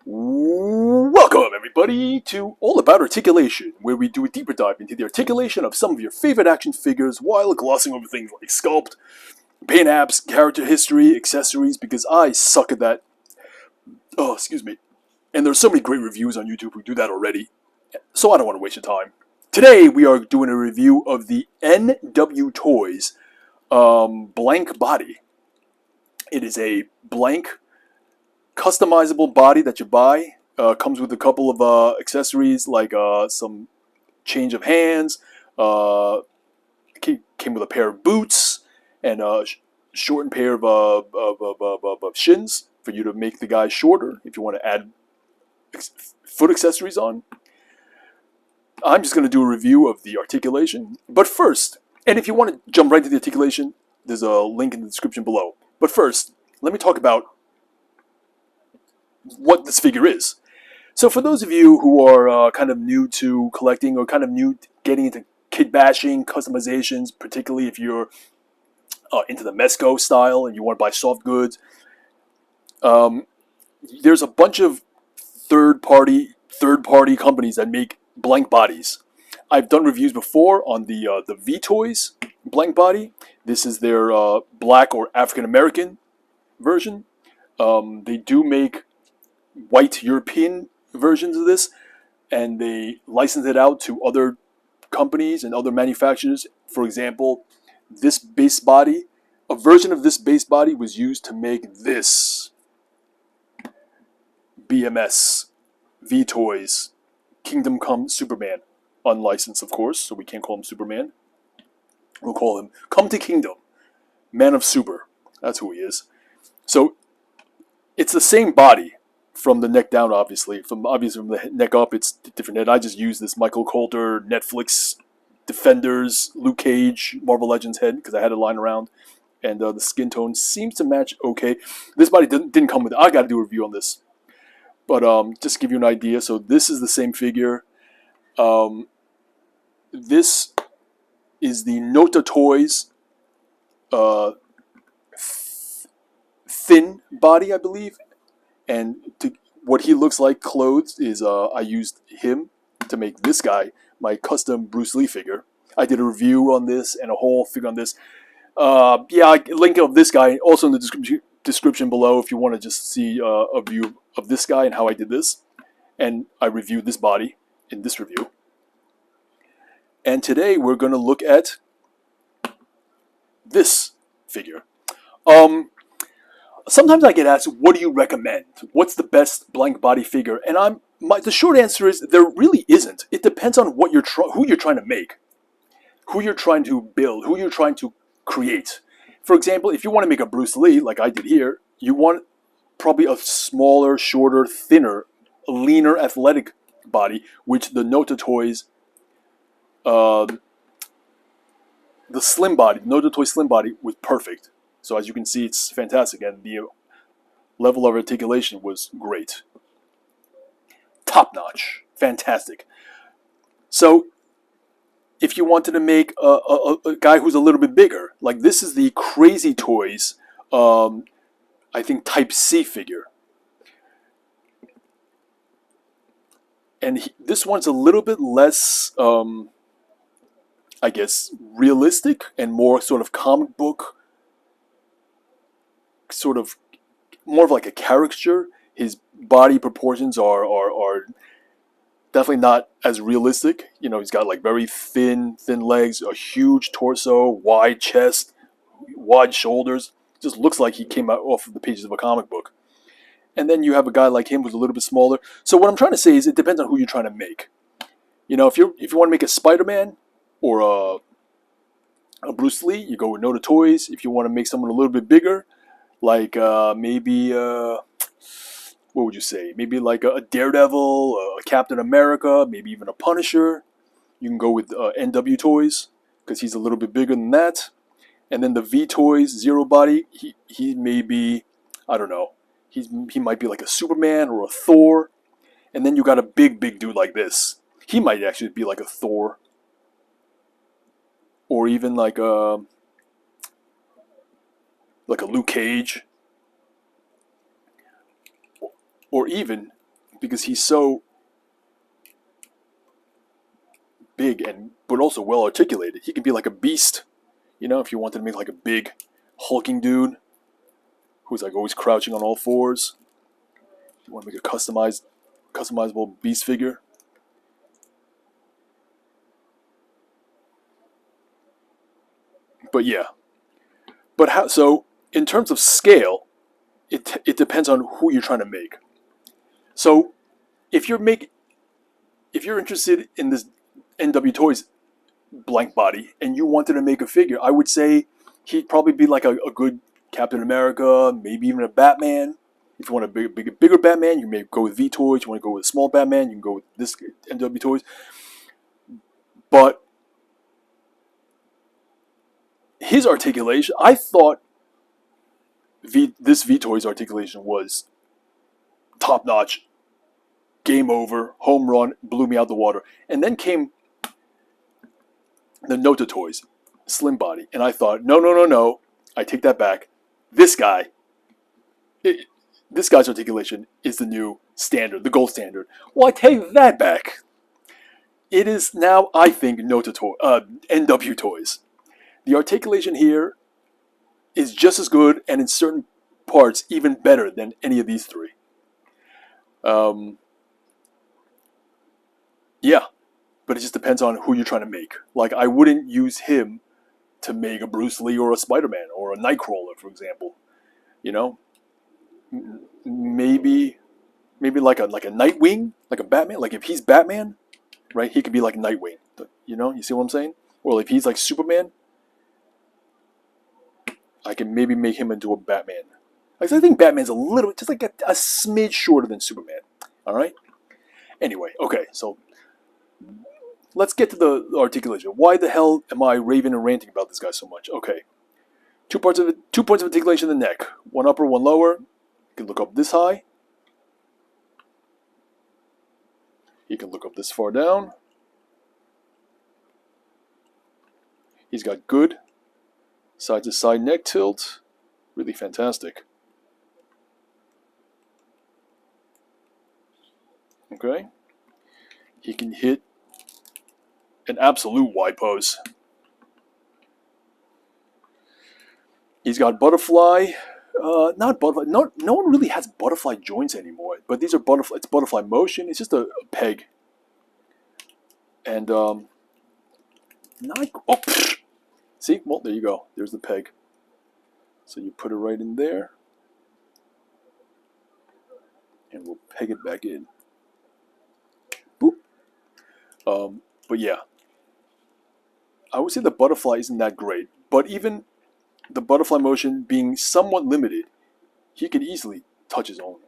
Welcome, everybody, to All About Articulation, where we do a deeper dive into the articulation of some of your favorite action figures while glossing over things like sculpt, paint apps, character history, accessories, because I suck at that. Oh, excuse me. And there's so many great reviews on YouTube who do that already, so I don't want to waste your time. Today, we are doing a review of the NW-Toys blank body. It is a blank customizable body that you buy. Comes with a couple of accessories like some change of hands. Came with a pair of boots and a shortened pair of shins for you to make the guy shorter if you want to add foot accessories on. I'm just going to do a review of the articulation. But first, and if you want to jump right to the articulation, there's a link in the description below. But first, let me talk about what this figure is. So for those of you who are kind of new to collecting or kind of new to getting into kit bashing, customizations, particularly if you're into the Mesco style and you want to buy soft goods, there's a bunch of third-party companies that make blank bodies. I've done reviews before on the NW-Toys blank body. This is their black or African American version. They do make white European versions of this, and they license it out to other companies and other manufacturers. For example, this base body, a version of this base body was used to make this BMS NW-Toys Kingdom Come Superman, unlicensed of course, so we can't call him Superman. We'll call him Come to Kingdom, Man of Super. That's who he is. So it's the same body from the neck down, obviously. From the neck up, it's different. And I just use this Michael Coulter Netflix Defenders Luke Cage Marvel Legends head because I had it lying around, and the skin tone seems to match okay. This body didn't come with it. I got to do a review on this, but just to give you an idea. So this is the same figure. This is the NWToys thin body, I believe. And what he looks like clothed is I used him to make this guy my custom Bruce Lee figure. I did a review on this and a whole figure on this. Yeah, link of this guy also in the description below if you want to just see a view of this guy and how I did this. And I reviewed this body in this review. And today we're going to look at this figure. Sometimes I get asked, what do you recommend? What's the best blank body figure? And the short answer is there really isn't. It depends on what who you're trying to make, who you're trying to build, who you're trying to create. For example, if you want to make a Bruce Lee, like I did here, you want probably a smaller, shorter, thinner, leaner, athletic body, which the NWToys, the slim body, the NWToys slim body was perfect. So as you can see, it's fantastic, and the level of articulation was great. Top-notch. Fantastic. So if you wanted to make a guy who's a little bit bigger, like this is the Crazy Toys, I think Type C figure. And this one's a little bit less, I guess, realistic and more sort of comic book, sort of more of like a caricature. His body proportions are definitely not as realistic. You know, he's got like very thin legs, a huge torso, wide chest, wide shoulders. Just looks like he came out off of the pages of a comic book. And then you have a guy like him who's a little bit smaller. So what I'm trying to say is it depends on who you're trying to make. You know, if you want to make a Spider-Man or a Bruce Lee, you go with NWToys. If you want to make someone a little bit bigger, like maybe, what would you say? Maybe like a Daredevil, a Captain America, maybe even a Punisher. You can go with NWToys because he's a little bit bigger than that. And then the NW-Toys Zero Body, he may be, I don't know, he might be like a Superman or a Thor. And then you got a big dude like this. He might actually be like a Thor. Or even like a Luke Cage. Or even because he's so big but also well articulated. He can be like a beast, you know, if you wanted to make like a big hulking dude who's like always crouching on all fours. You want to make a customizable beast figure. But yeah, but how? So in terms of scale, it depends on who you're trying to make. So if you're interested in this NW-Toys blank body and you wanted to make a figure, I would say he'd probably be like a good Captain America, maybe even a Batman. If you want a bigger Batman, you may go with V-Toys. You want to go with a small Batman, you can go with this NW-Toys. But his articulation, I thought this V-Toys articulation was top notch, game over, home run, blew me out the water. And then came the NWToys, slim body, and I thought, no, I take that back. This guy's articulation is the new standard, the gold standard. Well, I take that back. It is now, I think, NW-Toys. The articulation here is just as good, and in certain parts, even better than any of these three. Yeah, but it just depends on who you're trying to make. Like, I wouldn't use him to make a Bruce Lee or a Spider-Man or a Nightcrawler, for example. You know, maybe like a Nightwing, like a Batman. Like if he's Batman, right? He could be like Nightwing. You know, you see what I'm saying? Or if he's like Superman, I can maybe make him into a Batman. Like I think Batman's a little, just like a smidge shorter than Superman. All right. Anyway, okay, so let's get to the articulation. Why the hell am I raving and ranting about this guy so much? Okay, 2 points of articulation in the neck. One upper, one lower. You can look up this high. You can look up this far down. He's got good side-to-side neck tilt. Really fantastic. Okay. He can hit an absolute wide pose. He's got butterfly. Not butterfly. No one really has butterfly joints anymore. But these are butterfly. It's butterfly motion. It's just a peg. And not. Oh, see? Well, there you go. There's the peg. So you put it right in there, and we'll peg it back in. Boop. But yeah, I would say the butterfly isn't that great. But even the butterfly motion being somewhat limited, he can easily touch his own.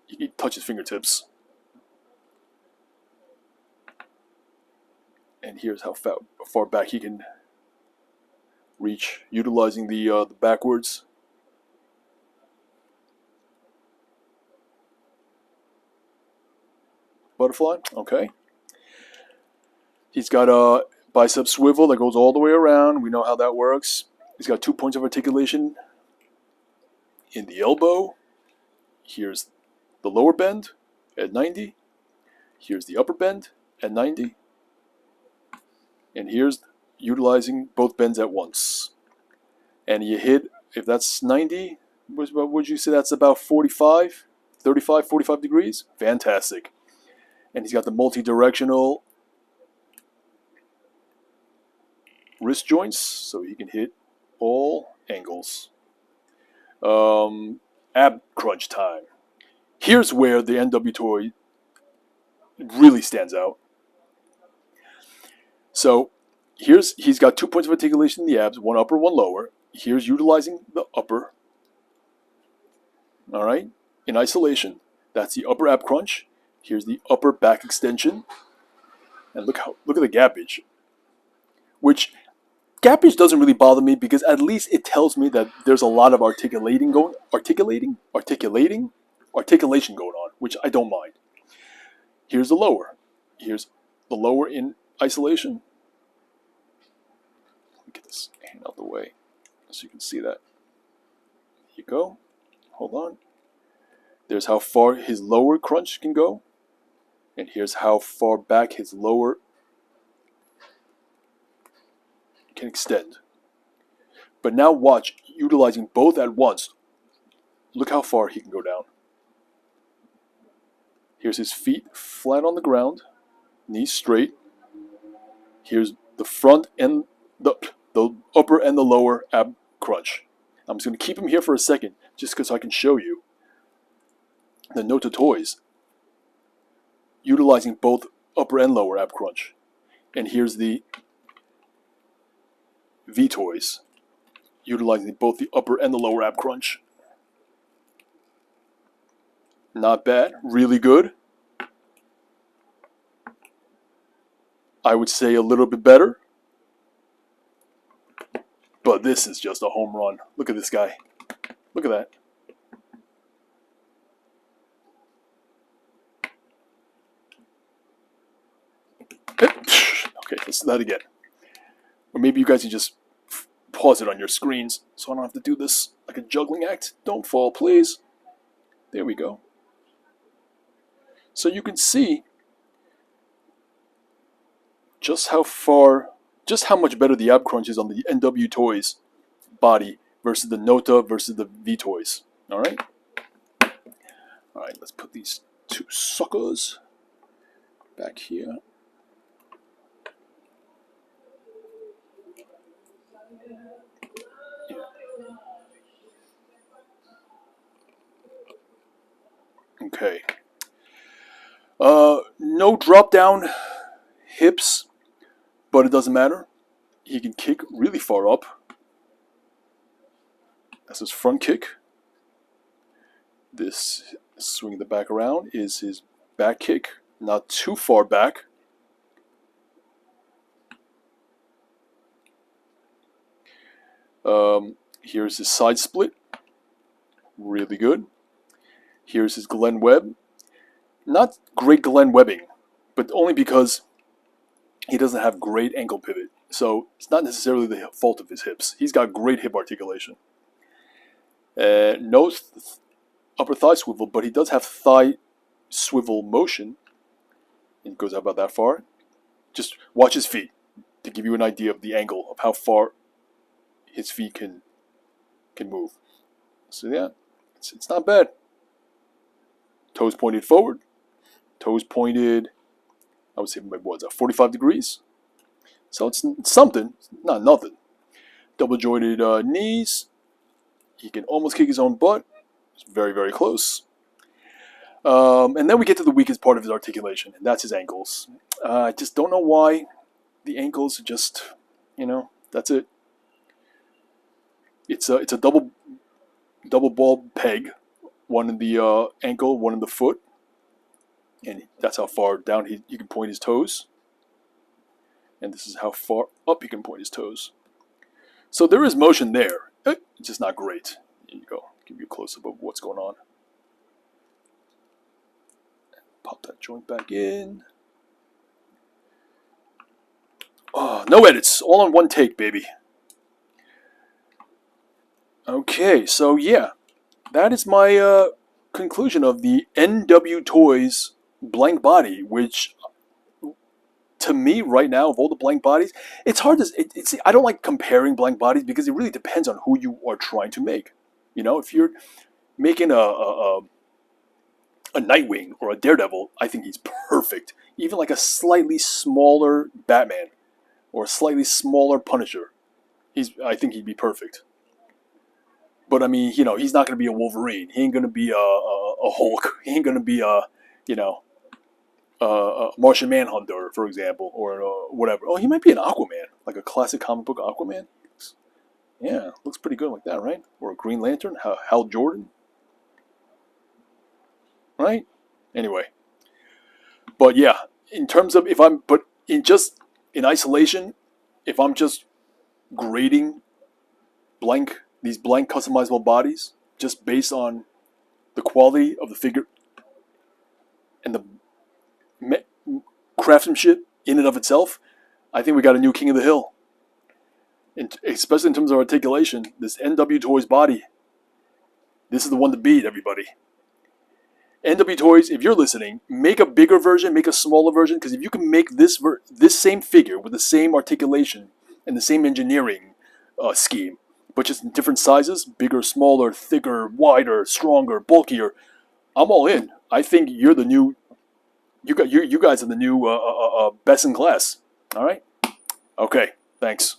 He can touch his fingertips. And here's how far back he can reach, utilizing the backwards. Butterfly, okay. He's got a bicep swivel that goes all the way around. We know how that works. He's got 2 points of articulation in the elbow. Here's the lower bend at 90. Here's the upper bend at 90. And here's utilizing both bends at once. And you hit, if that's 90, what would you say that's about 45, 35, 45 degrees? Fantastic. And he's got the multi-directional wrist joints, so he can hit all angles. Ab crunch time. Here's where the NW-Toy really stands out. So he's got 2 points of articulation in the abs, one upper, one lower. Here's utilizing the upper. All right, in isolation. That's the upper ab crunch. Here's the upper back extension. And look at the gappage. Which gappage doesn't really bother me because at least it tells me that there's a lot of articulation going on, which I don't mind. Here's the lower. Here's the lower in isolation. Let me get this hand out the way so you can see that. Here you go. Hold on. There's how far his lower crunch can go. And here's how far back his lower can extend. But now watch, utilizing both at once. Look how far he can go down. Here's his feet flat on the ground, knees straight. Here's the front and the upper and the lower ab crunch. I'm just going to keep him here for a second, just because I can show you the NW-Toys utilizing both upper and lower ab crunch. And here's the V-Toys utilizing both the upper and the lower ab crunch. Not bad, really good. I would say a little bit better. But this is just a home run. Look at this guy. Look at that. Okay, let's do that again. Or maybe you guys can just pause it on your screens so I don't have to do this like a juggling act. Don't fall, please. There we go. So you can see just how much better the ab crunch is on the NW-Toys body versus the Nota versus the V-Toys. Alright? Alright, let's put these two suckers back here. Yeah. Okay. No drop down hips, but it doesn't matter. He can kick really far up. That's his front kick. This swing the back around is his back kick, not too far back. Here's his side split, really good. Here's his Glen Webb. Not great Glen Webbing, but only because he doesn't have great ankle pivot. So it's not necessarily the fault of his hips. He's got great hip articulation. No upper thigh swivel, but he does have thigh swivel motion. It goes out about that far. Just watch his feet to give you an idea of the angle of how far his feet can move. So yeah, it's not bad. Toes pointed forward. Toes pointed, I would say, what's that, 45 degrees? So it's something, not nothing. Double jointed knees. He can almost kick his own butt. It's very, very close. And then we get to the weakest part of his articulation, and that's his ankles. I just don't know why the ankles are just, that's it. It's a double ball peg, one in the ankle, one in the foot, and that's how far down he can point his toes. And this is how far up he can point his toes. So there is motion there. It's just not great. Here you go. Give you a close-up of what's going on. Pop that joint back in. Oh, no edits. All on one take, baby. Okay, so yeah. That is my conclusion of the NW-Toys blank body, which to me right now, of all the blank bodies, it's hard to. I don't like comparing blank bodies because it really depends on who you are trying to make. If you're making a Nightwing or a Daredevil, I think he's perfect. Even like a slightly smaller Batman or a slightly smaller Punisher, I think he'd be perfect. But I mean, he's not going to be a Wolverine. He ain't going to be a Hulk. He ain't going to be a Martian Manhunter, for example, or whatever. Oh, he might be an Aquaman, like a classic comic book Aquaman. Yeah, looks pretty good like that, right? Or a Green Lantern, Hal Jordan, right? Anyway, but yeah, in terms of in isolation, if I'm just grading these blank customizable bodies just based on the quality of the figure and the craftsmanship in and of itself, I think we got a new king of the hill. And especially in terms of articulation, this NW-Toys body, this is the one to beat, everybody. NWToys, if you're listening, make a bigger version, make a smaller version, because if you can make this same figure with the same articulation and the same engineering scheme, but just in different sizes, bigger, smaller, thicker, wider, stronger, bulkier, I'm all in. I think you're the new, you guys are the new best in class. All right? Okay, thanks.